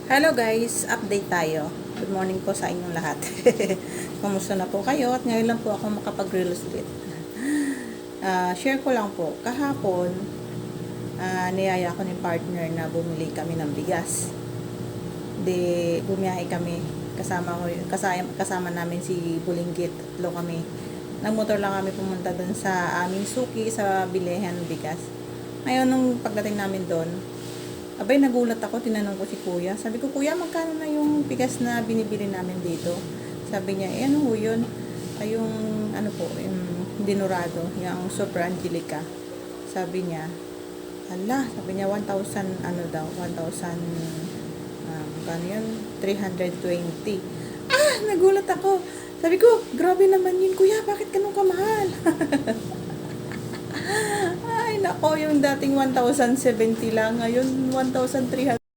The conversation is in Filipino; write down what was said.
Hello guys, update tayo. Good morning po sa inyong lahat. Kumusta na po kayo? At ngayon lang po ako makapag-real estate. Share ko lang po. Kahapon, niyaya ko ni partner na bumili kami ng bigas. Bumiyahe kami. Kasama namin si Bulinggit. Tatlo kami. Nagmotor lang kami pumunta doon sa aming suki sa bilihan ng bigas. Ngayon, nung pagdating namin doon, abay, nagulat ako, tinanong ko si kuya. Sabi ko, kuya, magkano na yung bigas na binibili namin dito? Sabi niya, ano ho yun? Ay, yung, ano po, yung dinurado, yung Super Angelica. Sabi niya, sabi niya, 1,000, ano daw, 1,000, magkano yun? 320. Nagulat ako. Sabi ko, grabe naman yun, kuya, bakit ganun kamahal? Ay, nako, yung dating 1,070 lang, ngayon 1,300.